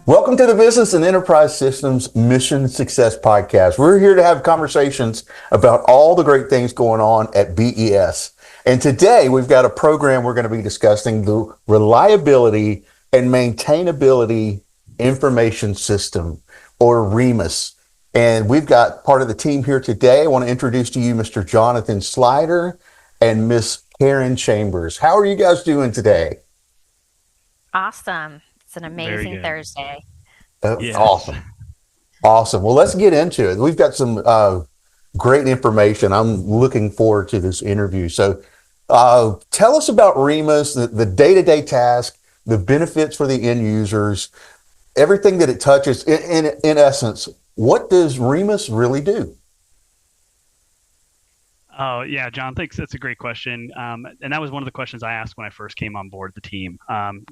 Welcome to the Business and Enterprise Systems Mission Success Podcast. We're here to have conversations about all the great things going on at BES. And today we've got a program we're going to be discussing the Reliability and Maintainability Information System, or REMIS. And we've got part of the team here today. I want to introduce to you Mr. Jonathan Slider and Miss Karen Chambers. How are you guys doing today? Awesome. It's an amazing Thursday. Yes. Awesome. Awesome. Well, let's get into it. We've got some great information. I'm looking forward to this interview. So tell us about REMIS, the day-to-day task, the benefits for the end users, everything that it touches. In essence, what does REMIS really do? Oh, yeah, John, thanks. That's a great question. And that was one of the questions I asked when I first came on board the team.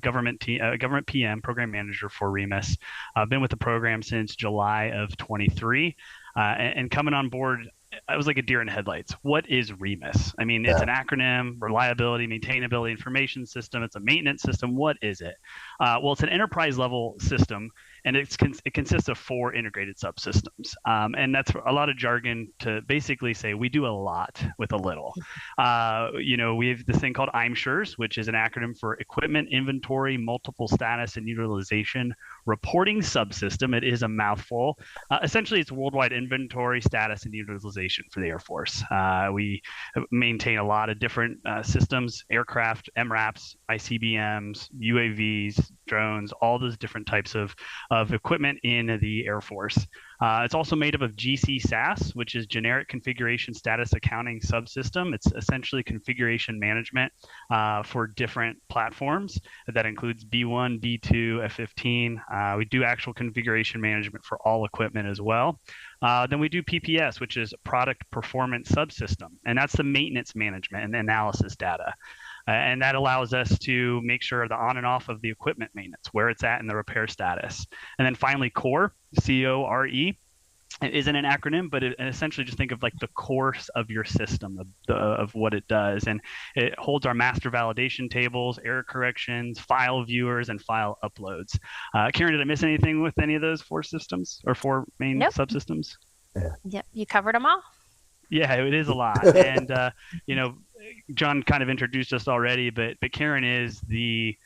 Government PM, program manager for REMIS. I've been with the program since July of 23. And coming on board, I was like a deer in headlights. What is REMIS? I mean, it's an acronym: Reliability, Maintainability Information System. It's a maintenance system. What is it? Well, it's an enterprise level system, and it consists of 4 integrated subsystems. And that's a lot of jargon to basically say we do a lot with a little. We have this thing called IMSURES, which is an acronym for Equipment Inventory Multiple Status and Utilization Reporting Subsystem. It is a mouthful. Essentially, it's worldwide inventory, status, and utilization for the Air Force. We maintain a lot of different systems: aircraft, MRAPs, ICBMs, UAVs, drones, all those different types of equipment in the Air Force. It's also made up of GC/SAS, which is Generic Configuration Status Accounting Subsystem. It's essentially configuration management for different platforms. That includes B1, B2, F-15. We do actual configuration management for all equipment as well. Then we do PPS, which is Product Performance Subsystem, and that's the maintenance management and analysis data. And that allows us to make sure the on and off of the equipment maintenance, where it's at in the repair status. And then finally, CORE, C-O-R-E. It isn't an acronym, but essentially just think of like the core of your system, of what it does. And it holds our master validation tables, error corrections, file viewers, and file uploads. Karen, did I miss anything with any of those 4 systems or 4 main subsystems? Yep, you covered them all. Yeah, it is a lot. And, John kind of introduced us already, but Karen is the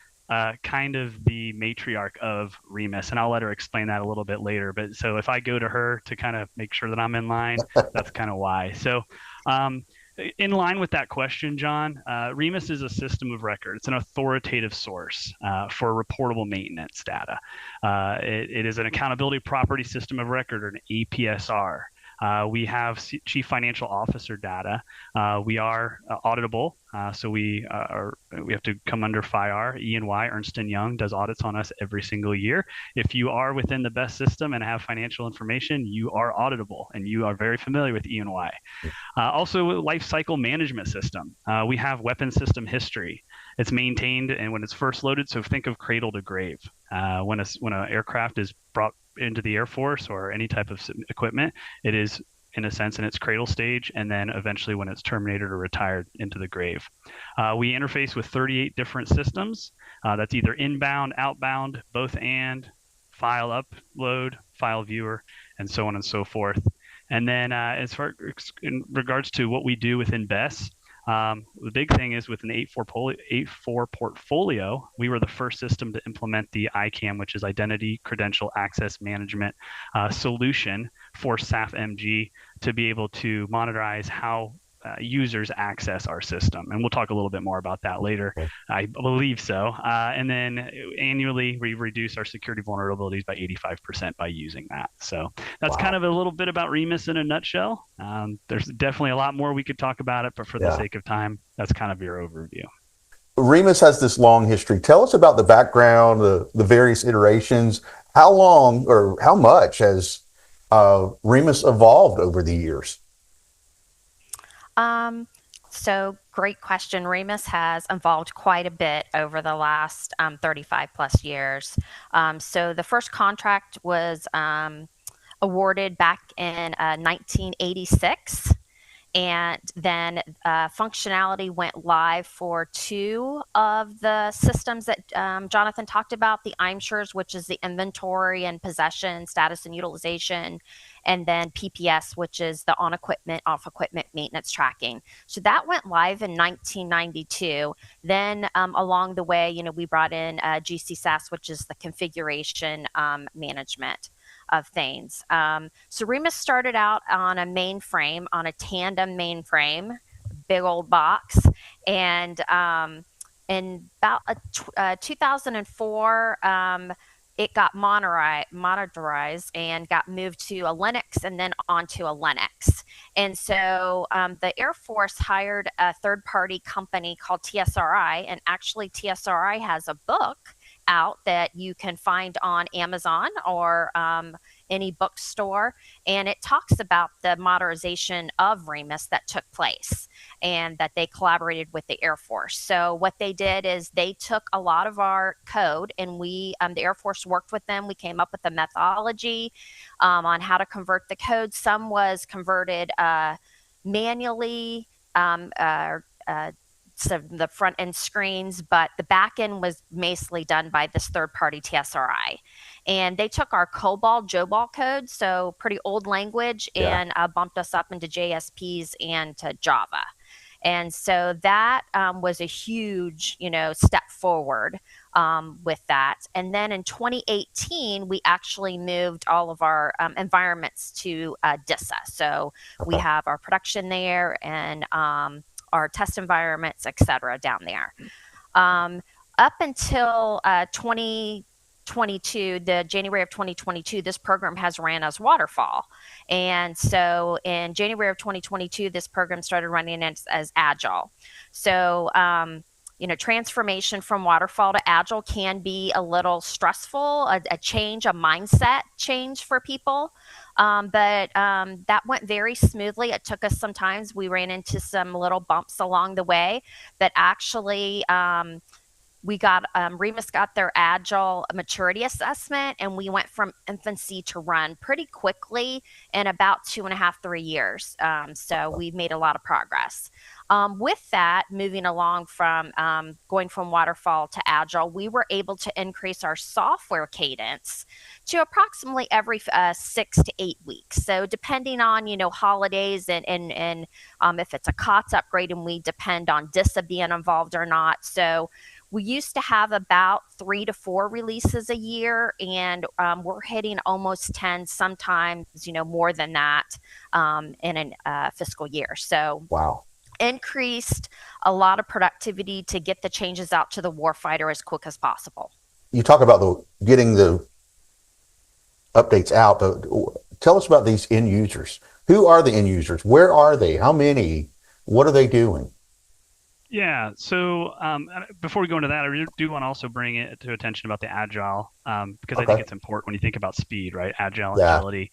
kind of the matriarch of REMIS, and I'll let her explain that a little bit later. But so if I go to her to kind of make sure that I'm in line, that's kind of why. So in line with that question, John, REMIS is a system of record. It's an authoritative source for reportable maintenance data. It is an accountability property system of record, or an APSR. We have chief financial officer data. We are auditable, so we have to come under FIR. E&Y, Ernst & Young, does audits on us every single year. If you are within the BES system and have financial information, you are auditable, and you are very familiar with E&Y. Also, life cycle management system. We have weapon system history. It's maintained, and when it's first loaded, so think of cradle to grave. When an aircraft is brought into the Air Force or any type of equipment, it is in a sense in its cradle stage, and then eventually when it's terminated or retired, into the grave. We interface with 38 different systems. That's either inbound, outbound, both and, file upload, file viewer, and so on and so forth. And then as far in regards to what we do within BES, the big thing is with an 8.4 portfolio, we were the first system to implement the ICAM, which is Identity Credential Access Management solution for SAF-MG, to be able to monitorize how users access our system. And we'll talk a little bit more about that later. I believe so. And then annually, we reduce our security vulnerabilities by 85% by using that. So that's kind of a little bit about REMIS in a nutshell. There's definitely a lot more we could talk about it, but for the sake of time, that's kind of your overview. REMIS has this long history. Tell us about the background, the various iterations. How long or how much has REMIS evolved over the years? So great question. REMIS has evolved quite a bit over the last 35 plus years. So the first contract was awarded back in 1986. And then functionality went live for 2 of the systems that Jonathan talked about, the IMSures, which is the inventory and possession, status and utilization, and then PPS, which is the on equipment, off equipment maintenance tracking. So that went live in 1992. Then along the way, we brought in GC which is the configuration management of things. So REMIS started out on a mainframe, on a tandem mainframe, big old box, and in about 2004, it got monitorized and got moved to a Linux and then onto a Linux. And so the Air Force hired a third-party company called TSRI, and actually TSRI has a book out that you can find on Amazon or any bookstore, and it talks about the modernization of REMIS that took place and that they collaborated with the Air Force. So what they did is they took a lot of our code, and the Air Force worked with them. We came up with a methodology on how to convert the code. Some was converted manually, so the front end screens, but the back end was basically done by this third party TSRI. And they took our COBOL, JOBOL code, so pretty old language, and bumped us up into JSPs and to Java. And so that was a huge, step forward with that. And then in 2018, we actually moved all of our environments to DISA. So we have our production there and our test environments, et cetera, down there. Up until 2022, the January of 2022, this program has ran as waterfall. And so in January of 2022, this program started running as Agile. So, transformation from waterfall to Agile can be a little stressful, a change, a mindset change for people. But that went very smoothly. It took us some time. We ran into some little bumps along the way, but actually REMIS got their Agile maturity assessment, and we went from infancy to run pretty quickly in about 2.5, 3 years. So we've made a lot of progress. With that, moving along from going from waterfall to Agile, we were able to increase our software cadence to approximately every 6 to 8 weeks. So depending on, holidays and if it's a COTS upgrade, and we depend on DISA being involved or not. So we used to have about 3 to 4 releases a year, and we're hitting almost 10, sometimes, more than that in a fiscal year. So Wow. Increased a lot of productivity to get the changes out to the warfighter as quick as possible. You talk about getting the updates out, but tell us about these end users. Who are the end users? Where are they? How many? What are they doing? Yeah. So before we go into that, I really do want to also bring it to attention about the Agile, because I think it's important when you think about speed, right? Agility.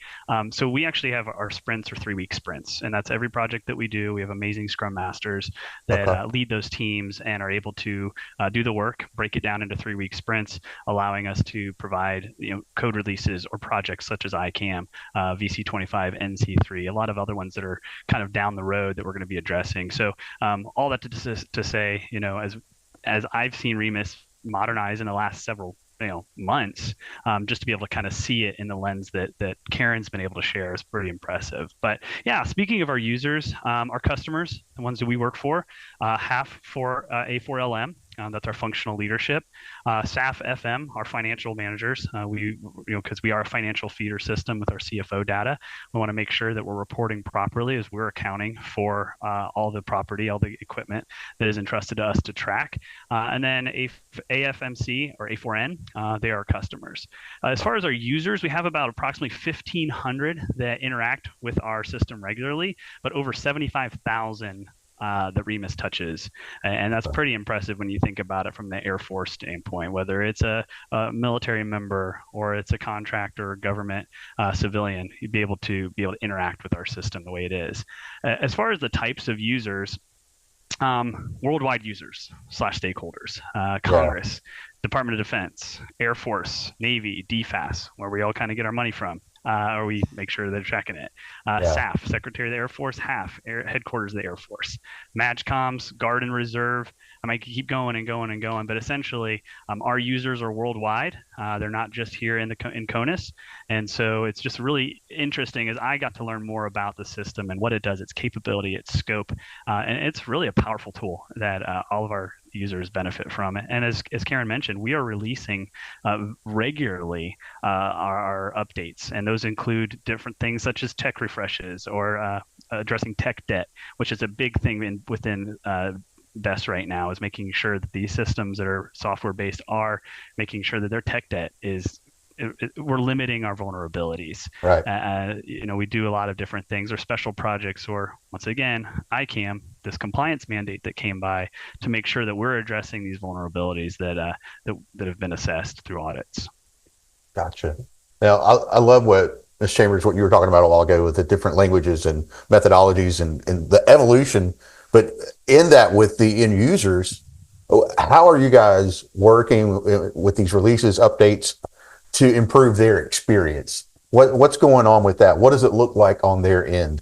So we actually have our sprints are 3-week sprints, and that's every project that we do. We have amazing Scrum Masters that lead those teams and are able to do the work, break it down into 3-week sprints, allowing us to provide code releases or projects such as ICAM, VC25, NC3, a lot of other ones that are kind of down the road that we're going to be addressing. So all that to say, as I've seen REMIS modernize in the last several months, just to be able to kind of see it in the lens that Karen's been able to share is pretty impressive. But yeah, speaking of our users, our customers, the ones that we work for, half for A4LM. That's our functional leadership. SAF FM, our financial managers. Because we are a financial feeder system with our CFO data, we want to make sure that we're reporting properly as we're accounting for all the property, all the equipment that is entrusted to us to track. And then AFMC or A4N, they are our customers. As far as our users, we have about approximately 1,500 that interact with our system regularly, but over 75,000 that REMIS touches, and that's pretty impressive when you think about it from the Air Force standpoint, whether it's a military member or it's a contractor or government civilian. You'd be able to interact with our system the way it is. As far as the types of users, worldwide users / stakeholders, Congress, Department of Defense, Air Force, Navy, DFAS, where we all kind of get our money from. or we make sure they're checking it. SAF, Secretary of the Air Force, HAF, Headquarters of the Air Force, MAGCOMs, Guard and Reserve. I might keep going and going and going, but essentially, our users are worldwide. They're not just here in CONUS, and so it's just really interesting as I got to learn more about the system and what it does, its capability, its scope, and it's really a powerful tool that all of our users benefit from. And as Karen mentioned, we are releasing regularly our updates, and those include different things such as tech refreshes or addressing tech debt, which is a big thing within BES right now, is making sure that these systems that are software based are making sure that their tech debt is we're limiting our vulnerabilities. Right. We do a lot of different things or special projects, or once again, ICAM, this compliance mandate that came by to make sure that we're addressing these vulnerabilities that have been assessed through audits. Gotcha. Now, I love what Ms. Chambers, what you were talking about a while ago with the different languages and methodologies and the evolution. But in that, with the end users, how are you guys working with these releases, updates to improve their experience? What's going on with that? What does it look like on their end?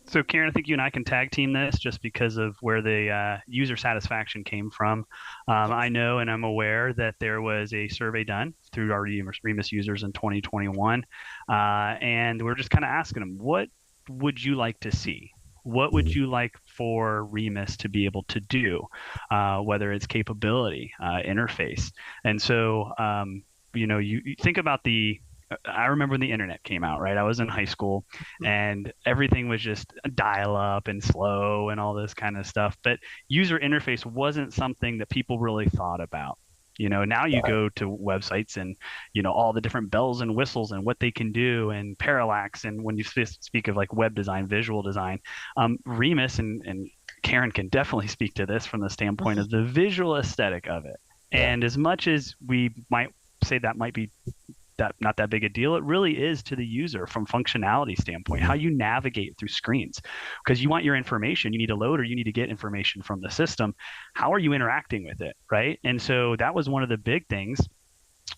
So Karen, I think you and I can tag team this just because of where the user satisfaction came from. I know and I'm aware that there was a survey done through our REMIS users in 2021. And we're just kind of asking them, what would you like to see? What would you like for REMIS to be able to do, whether it's capability, interface? And so, you think about I remember when the internet came out, right? I was in high school and everything was just dial up and slow and all this kind of stuff. But user interface wasn't something that people really thought about. Now you go to websites and, all the different bells and whistles and what they can do and parallax. And when you speak of like web design, visual design, REMIS and Karen can definitely speak to this from the standpoint of the visual aesthetic of it. And as much as we might say that might be not that big a deal, it really is to the user from functionality standpoint, how you navigate through screens, because you want your information, you need to load or you need to get information from the system. How are you interacting with it, right? And so that was one of the big things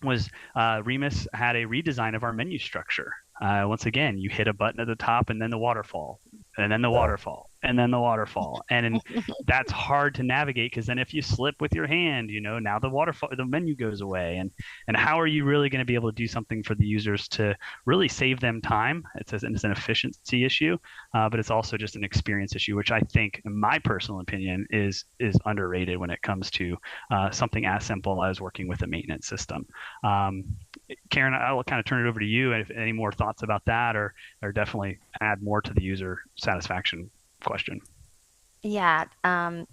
was REMIS had a redesign of our menu structure. Once again, you hit a button at the top and then the waterfall, and then the waterfall, and then the waterfall. And that's hard to navigate because then if you slip with your hand, now the menu goes away. And how are you really going to be able to do something for the users to really save them time? It's an efficiency issue, but it's also just an experience issue, which I think, in my personal opinion, is underrated when it comes to something as simple as working with a maintenance system. Karen, I'll kind of turn it over to you. If any more thoughts about that, or definitely add more to the user satisfaction question. Yeah.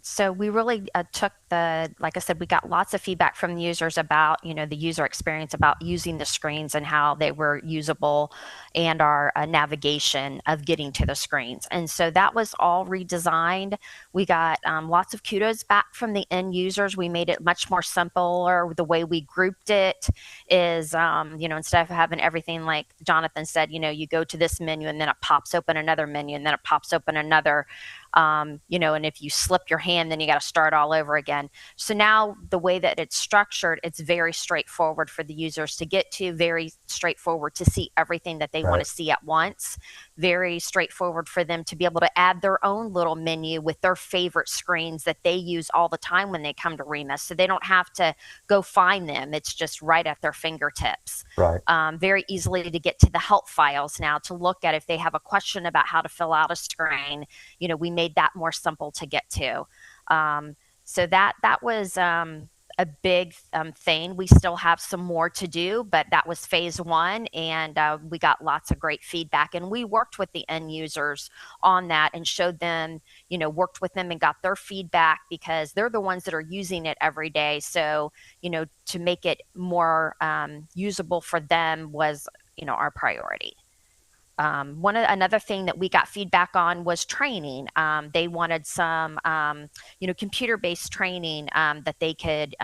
So we really took like I said, we got lots of feedback from the users about, the user experience, about using the screens and how they were usable and our navigation of getting to the screens. And so that was all redesigned. We got lots of kudos back from the end users. We made it much more simpler. The way we grouped it is, instead of having everything like Jonathan said, you go to this menu and then it pops open another menu and then it pops open another. And if you slip your hand, then you got to start all over again. So now the way that it's structured, it's very straightforward for the users to get to, very straightforward to see everything that they want to see at once, very straightforward for them to be able to add their own little menu with their favorite screens that they use all the time when they come to REMIS. So they don't have to go find them. It's just right at their fingertips. Right. Very easily to get to the help files now to look at if they have a question about how to fill out a screen. We made that more simple to get to. So that was a big thing. We still have some more to do, but that was phase one, and we got lots of great feedback. And we worked with the end users on that and showed them, worked with them and got their feedback because they're the ones that are using it every day. So, to make it more usable for them was, our priority. Another thing that we got feedback on was training. They wanted some, computer-based training that they could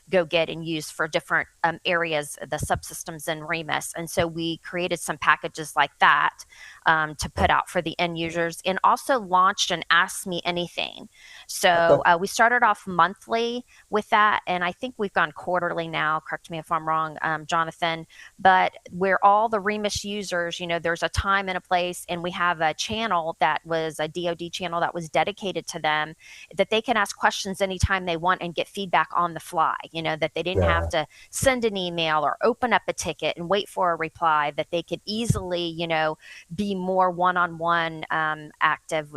go get and use for different areas, the subsystems in REMIS. And so we created some packages like that to put out for the end users, and also launched an Ask Me Anything. So we started off monthly with that, and I think we've gone quarterly now. Correct me if I'm wrong, Jonathan. But where all the REMIS users, there's a time and a place, and we have a channel that was a DoD channel that was dedicated to them, that they can ask questions anytime they want and get feedback on the fly. That they didn't have to send an email or open up a ticket and wait for a reply. That they could easily, be more one-on-one active,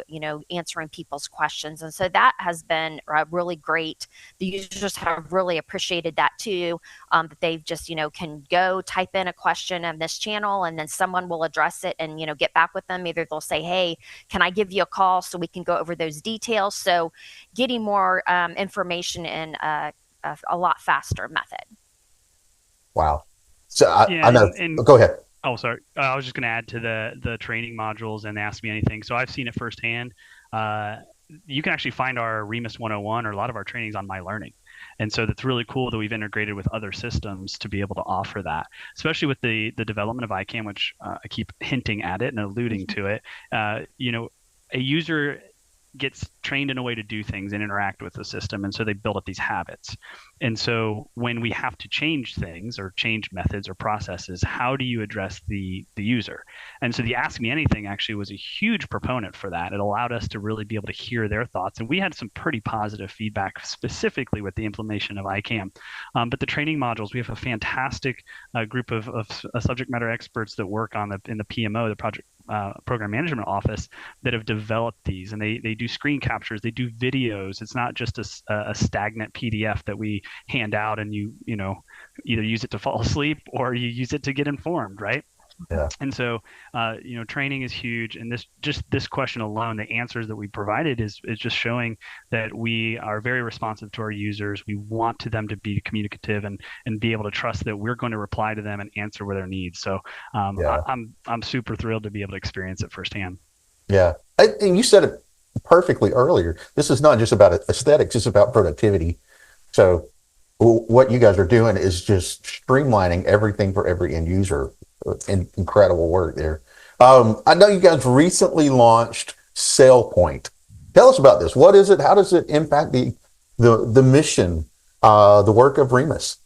answering people's questions. And so that has been really great. The users have really appreciated that too, that they've just, can go type in a question on this channel, and then someone will address it and, get back with them. Either they'll say, hey, can I give you a call so we can go over those details? So getting more information in a lot faster method. Wow. So I know. Go ahead. Oh, sorry. I was just going to add to the training modules and Ask Me Anything. So I've seen it firsthand. You can actually find our REMIS 101 or a lot of our trainings on My Learning. And so that's really cool that we've integrated with other systems to be able to offer that, especially with the development of ICAM, which I keep hinting at it and alluding to it. A user gets trained in a way to do things and interact with the system, and so they build up these habits. And so when we have to change things or change methods or processes, how do you address the user? And so the Ask Me Anything actually was a huge proponent for that. It allowed us to really be able to hear their thoughts, and we had some pretty positive feedback specifically with the implementation of ICAM. But the training modules, we have a fantastic group of subject matter experts that work in the PMO, the project program management office, that have developed these, and they do screen captures, they do videos. It's not just a stagnant PDF that we hand out and you either use it to fall asleep or you use it to get informed, right? Yeah. And so, training is huge. And this question alone, the answers that we provided is just showing that we are very responsive to our users. We want them to be communicative and be able to trust that we're going to reply to them and answer what their needs. So I'm super thrilled to be able to experience it firsthand. Yeah. And you said it perfectly earlier. This is not just about aesthetics, it's about productivity. So what you guys are doing is just streamlining everything for every end user. Incredible work there. I know you guys recently launched SailPoint. Tell us about this. What is it? How does it impact the mission, the work of REMIS?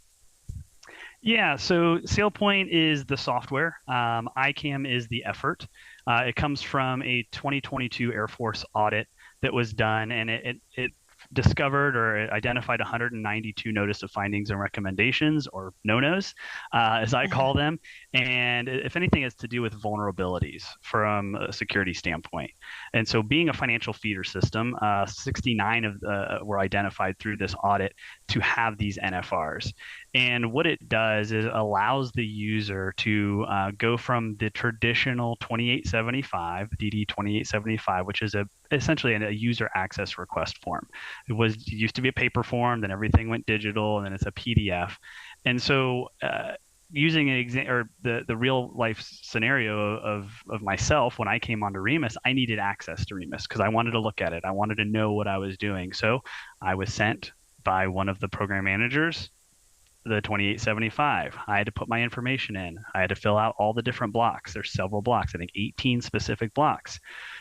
Yeah, so SailPoint is the software. ICAM is the effort. It comes from a 2022 Air Force audit that was done, and it discovered or identified 192 notice of findings and recommendations, or no-nos, as I call them. And if anything, it's to do with vulnerabilities from a security standpoint. And so being a financial feeder system, 69 were identified through this audit to have these NFRs. And what it does is allows the user to go from the traditional 2875, DD 2875, which is essentially a user access request form. It used to be a paper form, then everything went digital, and then it's a PDF. And so using the real life scenario of myself, when I came onto REMIS, I needed access to REMIS because I wanted to look at it. I wanted to know what I was doing. So I was sent by one of the program managers the 2875. I had to put my information in. I had to fill out all the different blocks. There's several blocks, I think 18 specific blocks,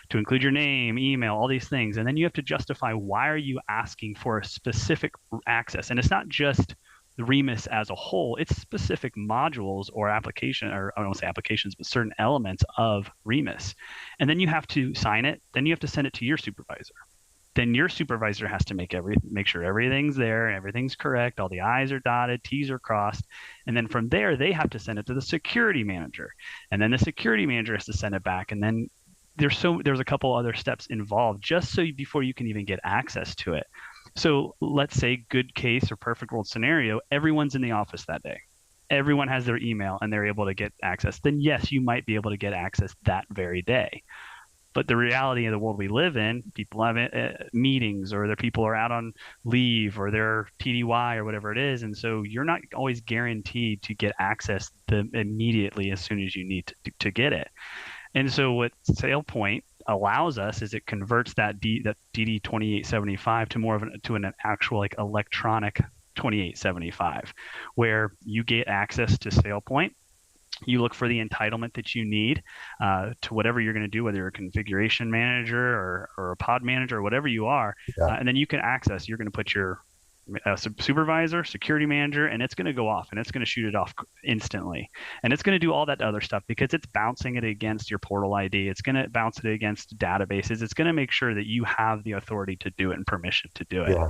to include your name, email, all these things. And then you have to justify, why are you asking for a specific access? And it's not just the REMIS as a whole, it's specific modules or application, or I don't want to say applications, but certain elements of REMIS. And then you have to sign it. Then you have to send it to your supervisor. Then your supervisor has to make sure everything's there and everything's correct. All the I's are dotted, T's are crossed. And then from there, they have to send it to the security manager. And then the security manager has to send it back. And then there's a couple other steps involved just so before you can even get access to it. So let's say good case or perfect world scenario, everyone's in the office that day. Everyone has their email and they're able to get access. Then yes, you might be able to get access that very day. But the reality of the world we live in, people have meetings, or their people are out on leave, or they're TDY or whatever it is. And so you're not always guaranteed to get access immediately as soon as you need to get it. And so what SailPoint allows us is it converts that DD 2875 to more of an actual like electronic 2875, where you get access to SailPoint. You look for the entitlement that you need to whatever you're going to do, whether you're a configuration manager or a pod manager or whatever you are. Yeah. And then you can access, you're going to put your supervisor, security manager, and it's going to go off and it's going to shoot it off instantly. And it's going to do all that other stuff because it's bouncing it against your portal ID. It's going to bounce it against databases. It's going to make sure that you have the authority to do it and permission to do it. Yeah.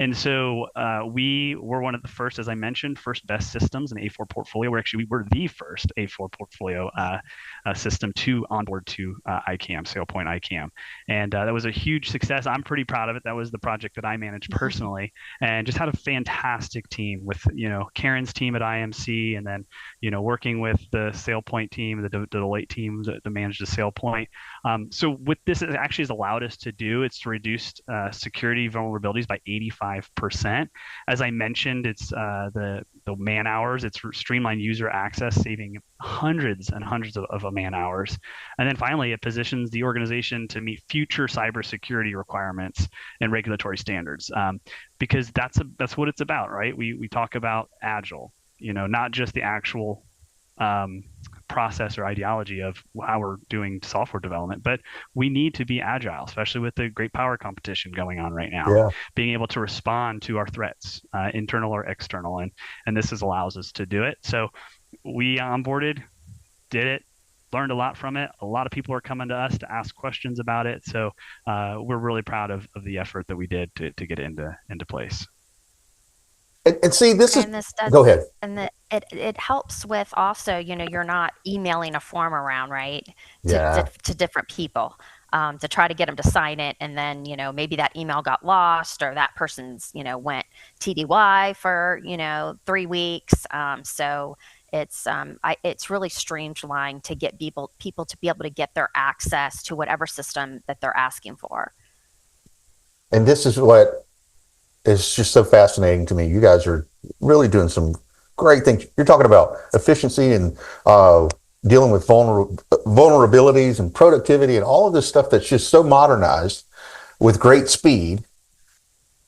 And so we were one of the first, as I mentioned, first BES systems in A4 portfolio. We were the first A4 portfolio system to onboard to ICAM, SailPoint ICAM. And that was a huge success. I'm pretty proud of it. That was the project that I managed personally, and just had a fantastic team with, Karen's team at IMC, and then, working with the SailPoint team, the Deloitte team that managed the SailPoint. So what this actually has allowed us to do, it's reduced security vulnerabilities by 85%. As I mentioned, it's the man hours, it's streamlined user access, saving hundreds and hundreds of man hours. And then finally, it positions the organization to meet future cybersecurity requirements and regulatory standards, because that's what it's about, right? We talk about agile, not just the actual process or ideology of how we're doing software development, but we need to be agile, especially with the great power competition going on right now. Yeah. Being able to respond to our threats, internal or external, and this allows us to do it. So we onboarded, did it, learned a lot from it. A lot of people are coming to us to ask questions about it. So we're really proud of the effort that we did to get it into place. And see, this is, And this does, go ahead. and it helps with also, you're not emailing a form around, right? Yeah. To different people, to try to get them to sign it. And then, maybe that email got lost, or that person's, went TDY for, 3 weeks. So it's really streamlined to get people to be able to get their access to whatever system that they're asking for. And this is what is just so fascinating to me. You guys are really doing some great things. You're talking about efficiency and dealing with vulnerabilities and productivity and all of this stuff that's just so modernized with great speed.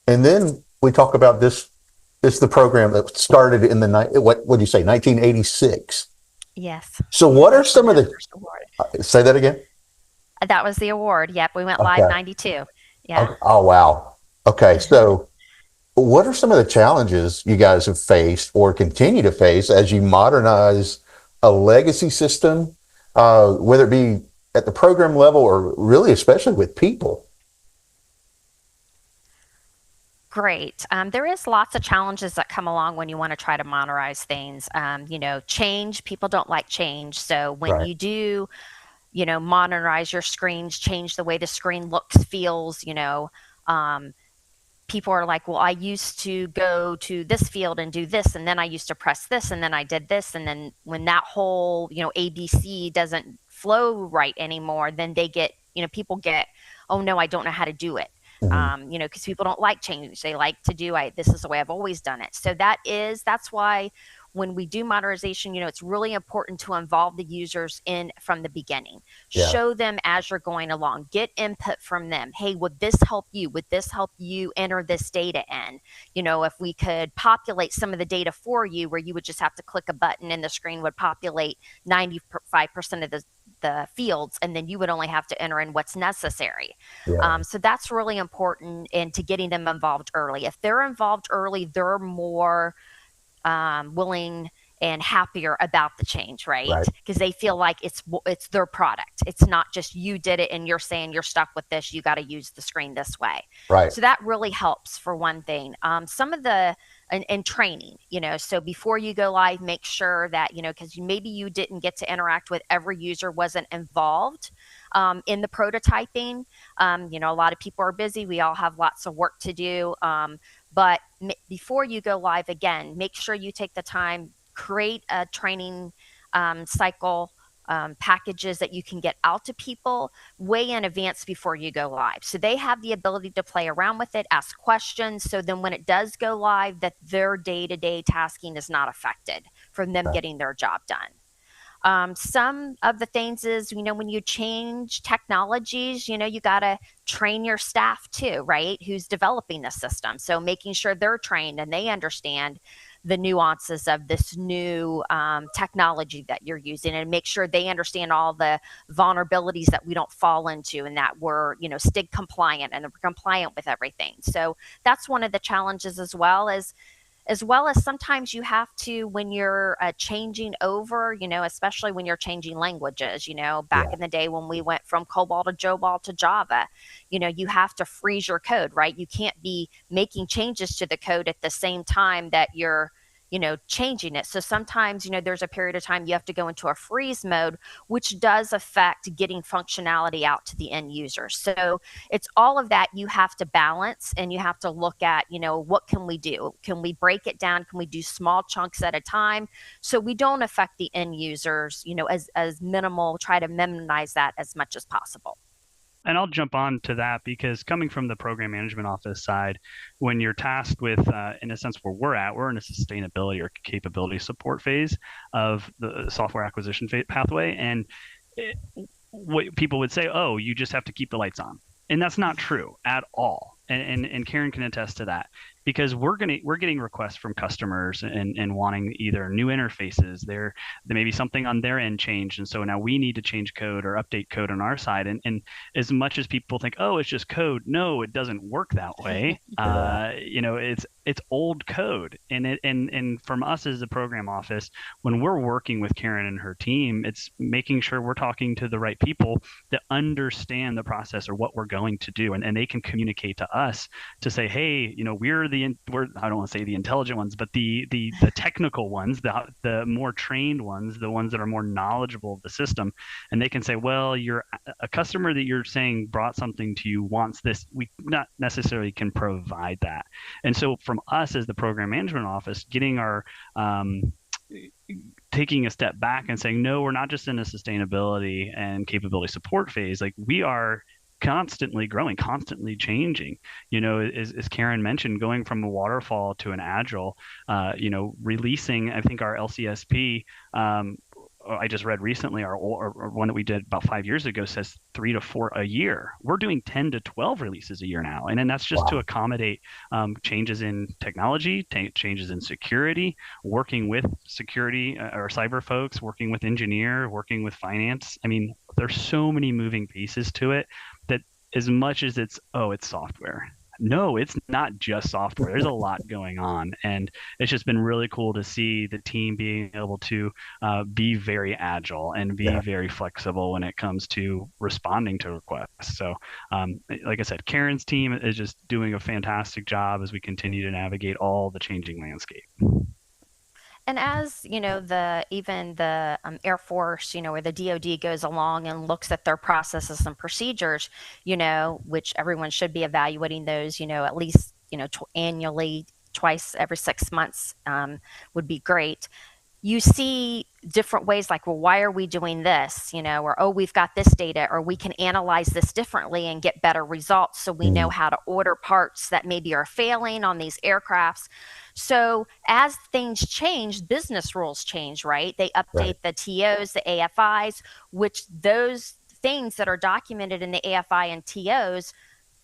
And then we talk about this. It's the program that started in what would you say, 1986? Yes. So what are some of the, say that again? That was the award. Yep. We went live 92. Yeah. Oh, wow. Okay. So what are some of the challenges you guys have faced or continue to face as you modernize a legacy system, whether it be at the program level or really especially with people? Great. There is lots of challenges that come along when you want to try to modernize things. Change, people don't like change. So when you do, modernize your screens, change the way the screen looks, feels, people are like, well, I used to go to this field and do this, and then I used to press this, and then I did this. And then when that whole, ABC doesn't flow right anymore, then they get, people get, oh no, I don't know how to do it. Mm-hmm. Because people don't like change. They like to do, this is the way I've always done it. So that's why when we do modernization, it's really important to involve the users in from the beginning. Yeah. Show them as you're going along. Get input from them. Hey, would this help you? Would this help you enter this data in? If we could populate some of the data for you, where you would just have to click a button and the screen would populate 95% of the fields, and then you would only have to enter in what's necessary. Yeah. So that's really important into getting them involved early. If they're involved early, they're more willing and happier about the change, right? Because they feel like it's their product. It's not just you did it and you're saying you're stuck with this, you got to use the screen this way. Right. So that really helps for one thing. Some of the and training, so before you go live, make sure that, because maybe you didn't get to interact with every user, wasn't involved in the prototyping. A lot of people are busy. We all have lots of work to do. But before you go live, again, make sure you take the time, create a training cycle, packages that you can get out to people way in advance before you go live. So they have the ability to play around with it, ask questions. So then when it does go live, that their day-to-day tasking is not affected from them getting their job done. Some of the things is, when you change technologies, you got to train your staff too, right? Who's developing the system. So making sure they're trained and they understand the nuances of this new technology that you're using, and make sure they understand all the vulnerabilities that we don't fall into, and that we're, STIG compliant and we're compliant with everything. So that's one of the challenges, as well as sometimes you have to, when you're changing over, especially when you're changing languages, back Yeah. in the day when we went from COBOL to JOBOL to Java, you have to freeze your code, right? You can't be making changes to the code at the same time that you're, changing it. So sometimes, there's a period of time you have to go into a freeze mode, which does affect getting functionality out to the end user. So it's all of that you have to balance, and you have to look at, what can we do? Can we break it down? Can we do small chunks at a time so we don't affect the end users, as minimal, try to minimize that as much as possible. And I'll jump on to that because coming from the program management office side, when you're tasked with, in a sense, where we're in a sustainability or capability support phase of the software acquisition pathway. And what people would say, oh, you just have to keep the lights on. And that's not true at all. And Karen can attest to that, because we're getting requests from customers and wanting either new interfaces. There may be something on their end changed, and so now we need to change code or update code on our side. And as much as people think, oh, it's just code, no, it doesn't work that way. It's old code, and from us as a program office, when we're working with Karen and her team, it's making sure we're talking to the right people that understand the process or what we're going to do, and they can communicate to us to say, hey, we're I don't want to say the intelligent ones, but the technical ones, the more trained ones, the ones that are more knowledgeable of the system, and they can say, well, you're a customer that you're saying brought something to you wants this. We not necessarily can provide that, and so from us as the program management office, getting our taking a step back and saying, no, we're not just in a sustainability and capability support phase. Like, we are constantly growing, constantly changing. As Karen mentioned, going from a waterfall to an agile, releasing, I think our LCSP, I just read recently, our one that we did about 5 years ago says 3 to 4 a year. We're doing 10 to 12 releases a year now. And then that's just to accommodate changes in technology, changes in security, working with security or cyber folks, working with engineer, working with finance. I mean, there's so many moving pieces to it that, as much as it's software. No, it's not just software. There's a lot going on, and it's just been really cool to see the team being able to be very agile and be very flexible when it comes to responding to requests. So, like I said, Karen's team is just doing a fantastic job as we continue to navigate all the changing landscape. And as even the Air Force, or the DoD goes along and looks at their processes and procedures, which everyone should be evaluating those, at least annually, twice every 6 months, would be great. You see different ways, like, well, why are we doing this? Or, oh, we've got this data, or we can analyze this differently and get better results, so we know how to order parts that maybe are failing on these aircrafts. So as things change, business rules change, right? They update the TOs, the AFIs, which those things that are documented in the AFI and TOs,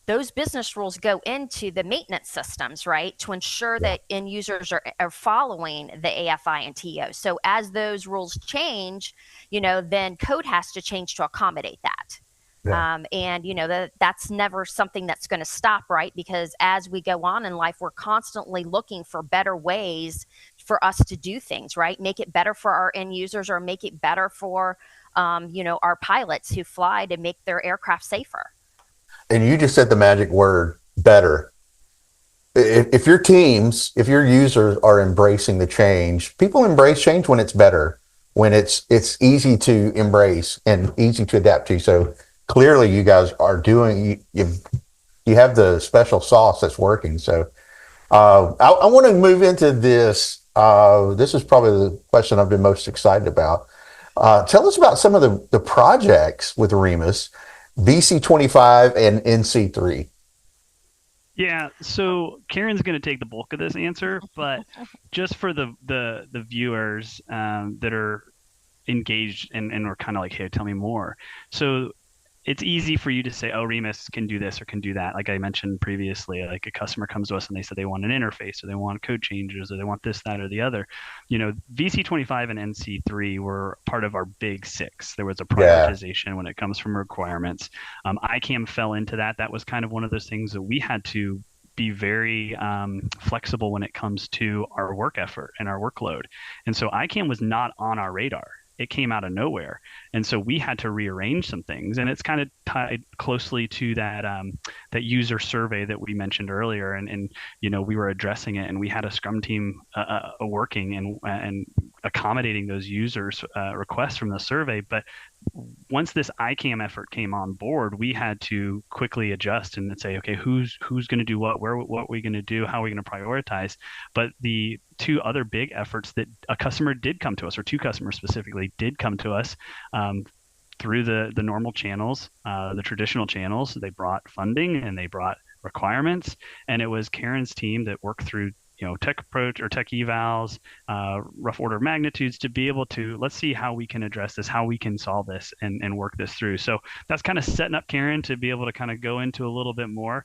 those business rules go into the maintenance systems, right, to ensure that end users are following the AFI and TO. So as those rules change, then code has to change to accommodate that. And that's never something that's going to stop, right? Because as we go on in life, we're constantly looking for better ways for us to do things, right? Make it better for our end users, or make it better for, our pilots who fly to make their aircraft safer. And you just said the magic word, better. If your teams, if your users are embracing the change, people embrace change when it's better, when it's easy to embrace and easy to adapt to. So clearly you guys are doing, you have the special sauce that's working. So I want to move into this. This is probably the question I've been most excited about. Tell us about some of the projects with REMIS, BC25 and NC3. Yeah, so Karen's going to take the bulk of this answer, but just for the viewers that are engaged and were kind of like, hey, tell me more. So it's easy for you to say, oh, REMIS can do this or can do that. Like I mentioned previously, like a customer comes to us and they said they want an interface or they want code changes or they want this, that, or the other. VC25 and NC3 were part of our big six. There was a prioritization when it comes from requirements. ICAM fell into that. That was kind of one of those things that we had to be very flexible when it comes to our work effort and our workload. And so ICAM was not on our radar. It came out of nowhere. And so we had to rearrange some things. And it's kind of tied closely to that user survey that we mentioned earlier. And we were addressing it, and we had a Scrum team working and accommodating those users' requests from the survey. But once this ICAM effort came on board, we had to quickly adjust and say, okay, who's going to do what are we going to do? How are we going to prioritize? But the two other big efforts that a customer did come to us, or two customers specifically did come to us through the normal channels, the traditional channels. They brought funding and they brought requirements, and it was Karen's team that worked through tech approach or tech evals, rough order of magnitudes to be able to, let's see how we can address this, how we can solve this and work this through. So that's kind of setting up Karen to be able to kind of go into a little bit more.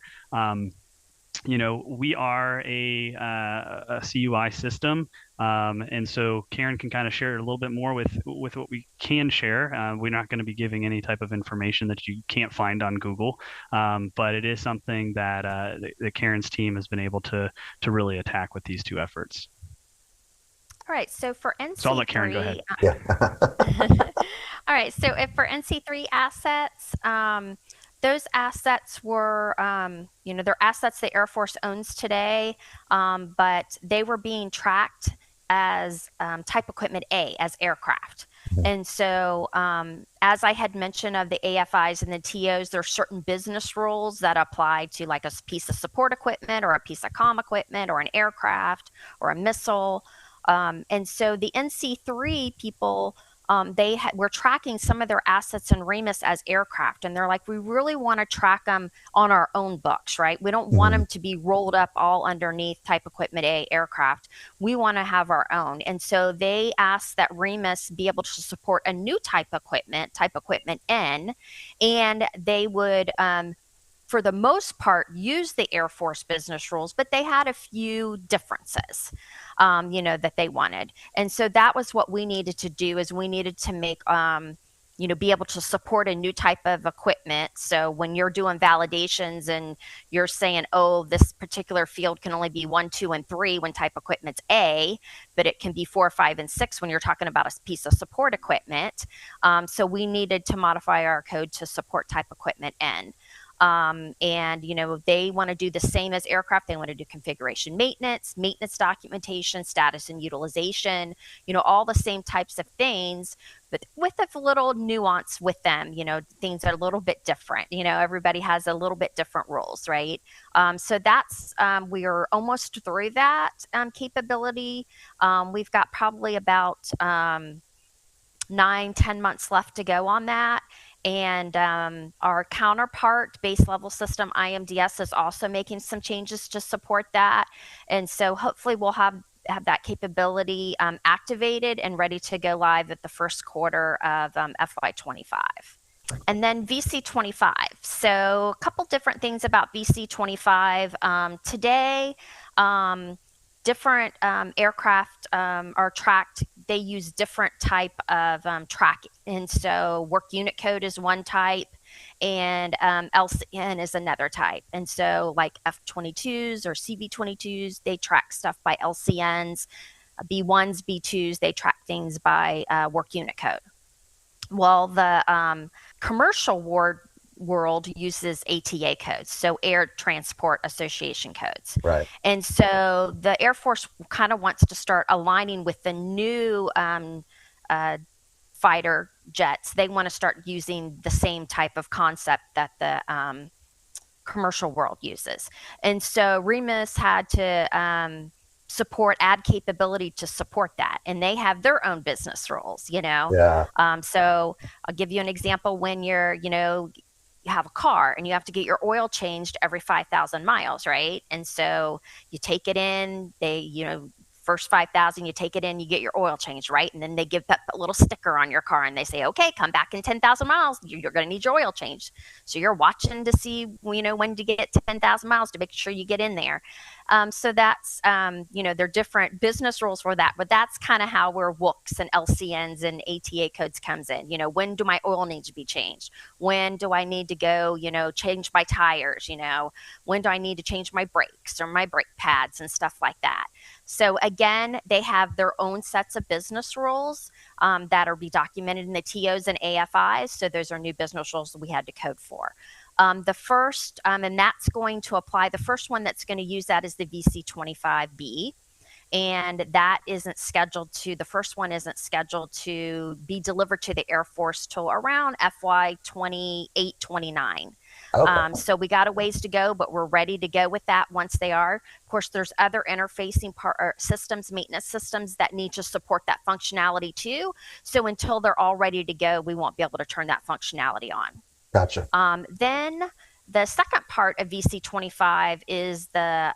We are a CUI system. And so Karen can kind of share a little bit more with what we can share. We're not going to be giving any type of information that you can't find on Google. But it is something that Karen's team has been able to really attack with these two efforts. All right. So for NC3, so I'll let Karen go ahead. All right. So if for NC3 assets, those assets were, they're assets the Air Force owns today, but they were being tracked as type equipment A, as aircraft. And so as I had mentioned of the AFIs and the TOs, there are certain business rules that apply to like a piece of support equipment or a piece of comm equipment or an aircraft or a missile. And so the NC3 people, we're tracking some of their assets in REMIS as aircraft, and they're like, we really want to track them on our own books, right? We don't want them to be rolled up all underneath type equipment A aircraft. We want to have our own. And so they asked that REMIS be able to support a new type equipment N, and they would for the most part, use the Air Force business rules, but they had a few differences, that they wanted. And so that was what we needed to do, is we needed to make, be able to support a new type of equipment. So when you're doing validations and you're saying, oh, this particular field can only be 1, 2, and 3 when type equipment's A, but it can be 4, 5, and 6 when you're talking about a piece of support equipment. So we needed to modify our code to support type equipment N. And, they want to do the same as aircraft. They want to do configuration maintenance documentation, status and utilization, all the same types of things, but with a little nuance with them, things are a little bit different. Everybody has a little bit different rules, right? So that's, we are almost through that capability. We've got probably about 9-10 months left to go on that. And our counterpart base level system, IMDS, is also making some changes to support that. And so hopefully we'll have that capability activated and ready to go live at the first quarter of FY25. And then VC25. So a couple different things about VC25. Today, different aircraft are tracked. They use different type of tracking. And so work unit code is one type, and LCN is another type. And so like F-22s or CV-22s, they track stuff by LCNs. B-1s, B-2s, they track things by work unit code. Well, the commercial world uses ATA codes, so Air Transport Association codes. Right. And so the Air Force kind of wants to start aligning with the new fighter jets. They want to start using the same type of concept that the commercial world uses. And so REMIS had to add capability to support that. And they have their own business rules, Yeah. So I'll give you an example. When you're, you have a car and you have to get your oil changed every 5,000 miles, right? And so you take it in, they, first 5,000, you take it in, you get your oil changed, right? And then they give that little sticker on your car and they say, okay, come back in 10,000 miles. You're going to need your oil changed. So you're watching to see, when to get 10,000 miles to make sure you get in there. So that's, there are different business rules for that, but that's kind of how where WOOCs and LCNs and ATA codes comes in. When do my oil need to be changed? When do I need to go, change my tires? When do I need to change my brakes or my brake pads and stuff like that? So again, they have their own sets of business rules that are be documented in the TOs and AFIs. So those are new business rules that we had to code for. The first, and that's going to apply, the first one that's going to use that is the VC25B. And that isn't scheduled to, the first one isn't scheduled to be delivered to the Air Force till around FY 28, 29. Okay. So we got a ways to go, but we're ready to go with that once they are. Of course, there's other interfacing systems, maintenance systems that need to support that functionality too. So until they're all ready to go, we won't be able to turn that functionality on. Gotcha. Then the second part of VC25 is the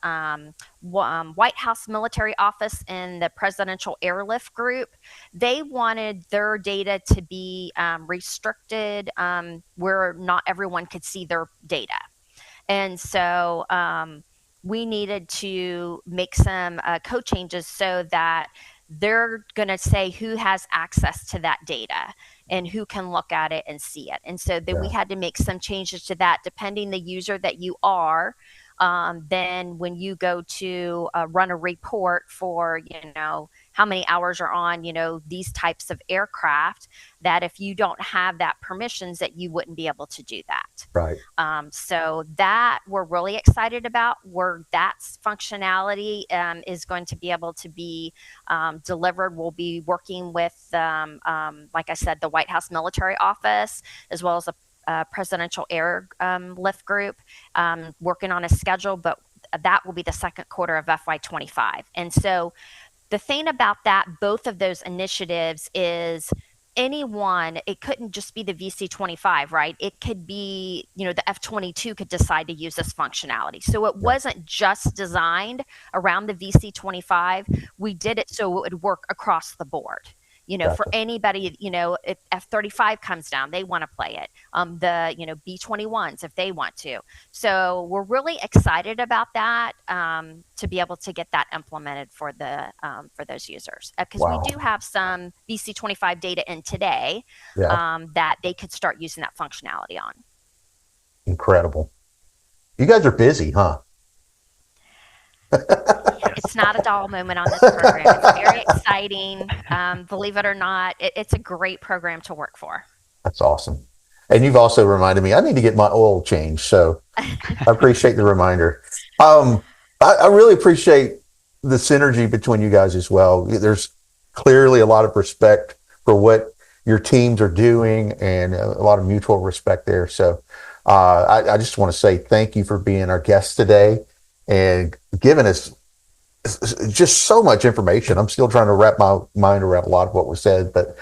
White House Military Office and the Presidential Airlift Group. They wanted their data to be restricted where not everyone could see their data. And so we needed to make some code changes so that they're going to say who has access to that data and who can look at it and see it. And so then we had to make some changes to that depending the user that you are. Then when you go to run a report for, how many hours are on, these types of aircraft, that if you don't have that permissions that you wouldn't be able to do that. Right. So that we're really excited about, where that's functionality is going to be able to be delivered. We'll be working with, like I said, the White House Military Office, as well as a Presidential Airlift Group, working on a schedule, but that will be the second quarter of FY 25. And so the thing about that, both of those initiatives is anyone, it couldn't just be the VC25, right? It could be, the F-22 could decide to use this functionality. So it wasn't just designed around the VC25. We did it so it would work across the board. For anybody, if F-35 comes down, they want to play it. The, B-21s, if they want to. So we're really excited about that to be able to get that implemented for for those users. Because we do have some VC25 data in today that they could start using that functionality on. Incredible. You guys are busy, huh? It's not a dull moment on this program. It's very exciting. Believe it or not, it's a great program to work for. That's awesome. And you've also reminded me, I need to get my oil changed. So I appreciate the reminder. I really appreciate the synergy between you guys as well. There's clearly a lot of respect for what your teams are doing and a lot of mutual respect there. So I just want to say thank you for being our guest today and giving us just so much information. I'm still trying to wrap my mind around a lot of what was said, but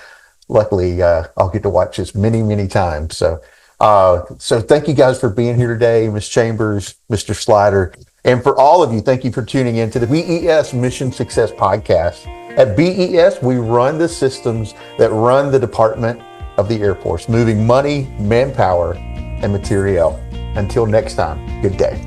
luckily I'll get to watch this many, many times. So thank you guys for being here today, Ms. Chambers, Mr. Slider. And for all of you, thank you for tuning in to the BES Mission Success Podcast. At BES, we run the systems that run the Department of the Air Force, moving money, manpower, and materiel. Until next time, good day.